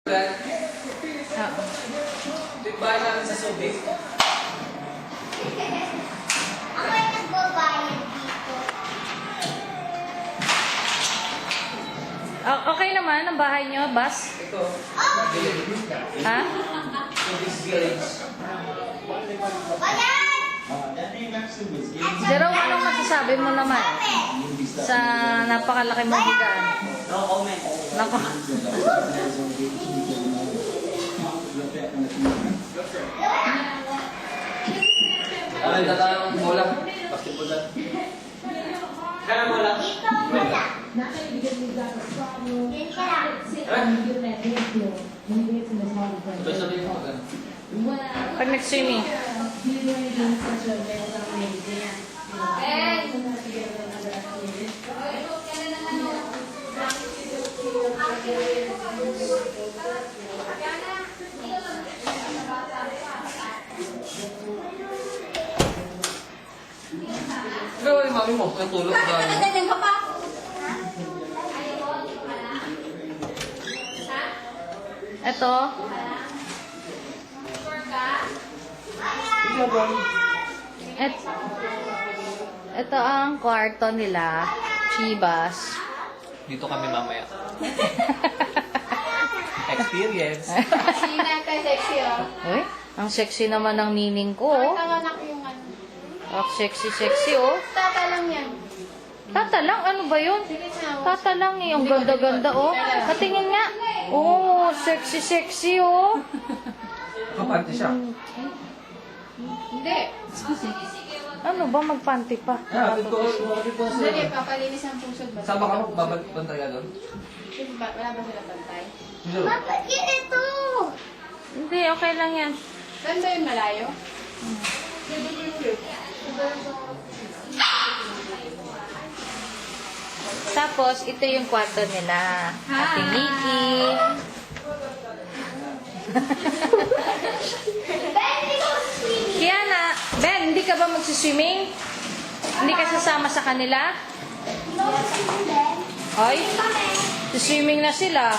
Bahay namin sa Subic. Ako ay nagbabayad dito. Okay naman ang bahay nyo, Bas? Ito. Ha? Subic's Village. Bayan! Jerome, anong masasabi mo naman sa napakalaki mong higaan? No comment. Nako. Ay, tatawag ng bola. Basketball na. Kaya bola. Dito wala. Yan ka lang. Sabi mo agad. Pag nag-swimming. Ikaw yung mami mo, natulog ba? Ganyan ka pa. Ito. Et, ito ang kwarto nila. Chibas. Dito kami mamaya. Experience. Sina ka sexy oh. Uy, ang sexy naman ng nining ko. Oh. Nanganak yung ano. Ang sexy, oh. Tata lang yan. Tata lang, ano ba yun? Sige na. Tata lang eh, ang ganda-ganda, oh. Patingin nga. Oh, sexy, oh. Kapante siya. Hindi. Ano ba, magpanty pa? Dali, Papalinis ang pusod ba? Sama ka mo, babantay ka doon? Wala ba sila pantay? Hindi. Yan ito! Hindi, okay lang yan. Saan ba yung malayo? Tapos, ito yung kwarto nila. Ate Nikki. Kiana, Ben, hindi ka ba magsiswimming? Hindi ka sasama sa kanila? Ay, swimming na sila.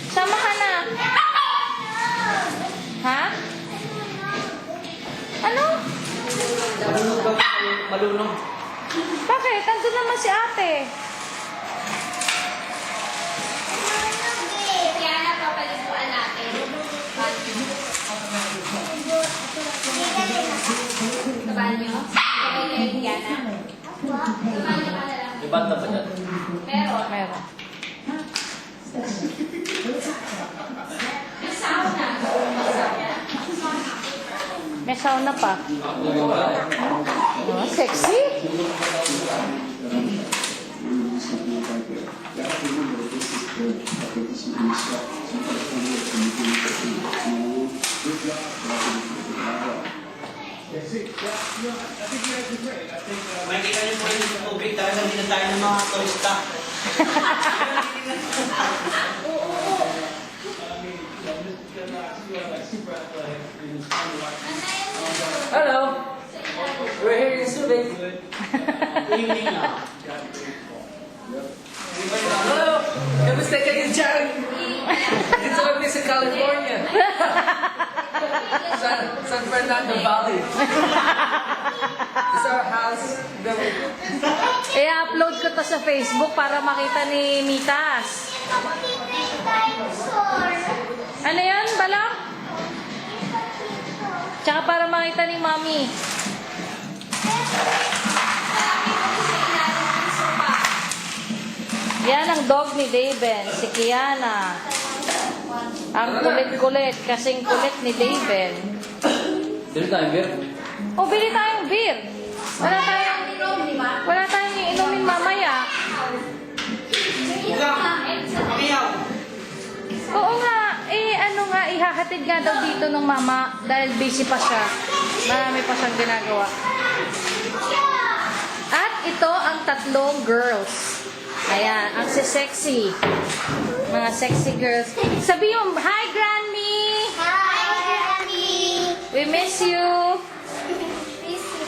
Sama ka na. Ha? Ano? Malunong ba? Malunong. Bakit? Andun naman si ate. Kaya napapaliguan natin. Sa banyo? Kapag yung Diana? May banda ba dyan? Meron. Meron. May sauna pa. Oh, sexy. Makikita niyo po yung tubig, talagang dinadayo ng mga turista. Hello! We're here in Subic. Evening na. Hello! Kamusta kayo dyan? It's always sa California. San Fernando Valley. It's our house. I-upload ko to sa Facebook para makita ni Mitas. Ano yan, Balak? Tsaka para makita ni Mami. Yan ang dog ni Daven, si Kiana. Ang kulit-kulit, kasing kulit ni Daven. Dito tayo, beer. O, bili tayong beer. Wala tayong iinumin mamaya. Pakiyaw! Oo nga, ano nga, ihahatid nga daw dito ng mama dahil busy pa siya. Marami pa siyang ginagawa. At ito ang tatlong girls. Ayan, ang sexy. Mga sexy girls. Sabi mo, hi, Granny! Hi, Granny! We miss you! Miss you.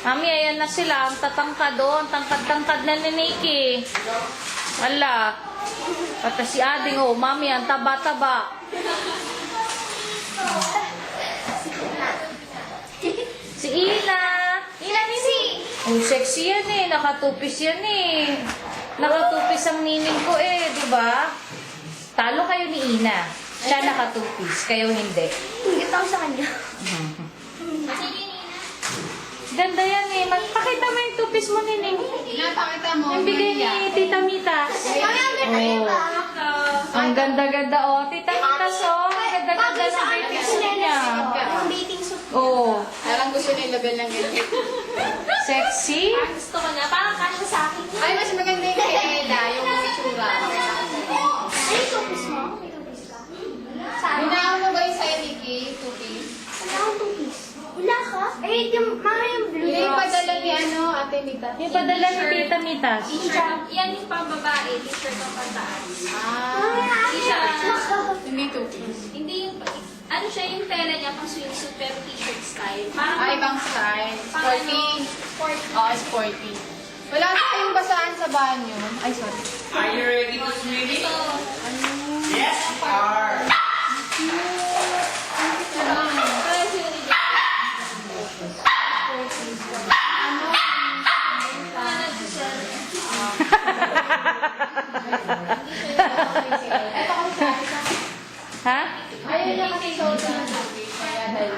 Mami, ayan na sila. Ang tatangkad doon. Tangkad-tangkad na ni Nikki. Wala. Pati si Ading, oh, mami, ang taba-taba. Si Ina. Ina, Mimi. Ang sexy yan eh. Nakatupis yan eh. Nakatupis ang nining ko eh, di ba? Talo kayo ni Ina. Siya nakatupis, kayo hindi. Hingit ako sa kanya. Ganda yan eh. Pakita mo yung tupis mo, nining. Pinapakita mo. Yung bigay ni Tita Mitas. Oh. Ang ganda-ganda oh. Tita Mitas oh. Ang ganda-ganda ng bathing suit niya. Yung bathing suit. Oh. Parang gusto niya label ng ganyan. Sexy. Gusto ko na. Parang kasya sa akin. Ay, mas maganda yung kay Ella. Yung itsura. Ay, tupis mo? May tupis ka? Saan? Hinahan mo ba yung sa'yo, Nikki? Two-piece? Wala akong tupis. Wala ka? Eh, yung mga yung blue. Yung padala ni Ate Mita. Yung padala ni Tita Mitas. Yan yung pang babae. T-shirt ang pantaan. Hindi two-piece. Hindi yung... Ano siya yung tela niya pang swimsuit pero t-shirt style. Parang Ah, ibang style. Sporty. Sporty. Oo, sporty. Wala tayong basahan sa banyo. Ay, sorry. Are you ready to swim? Yes, we are. Ha? Ayun lang kasi soda ng tubig. Kaya dahil.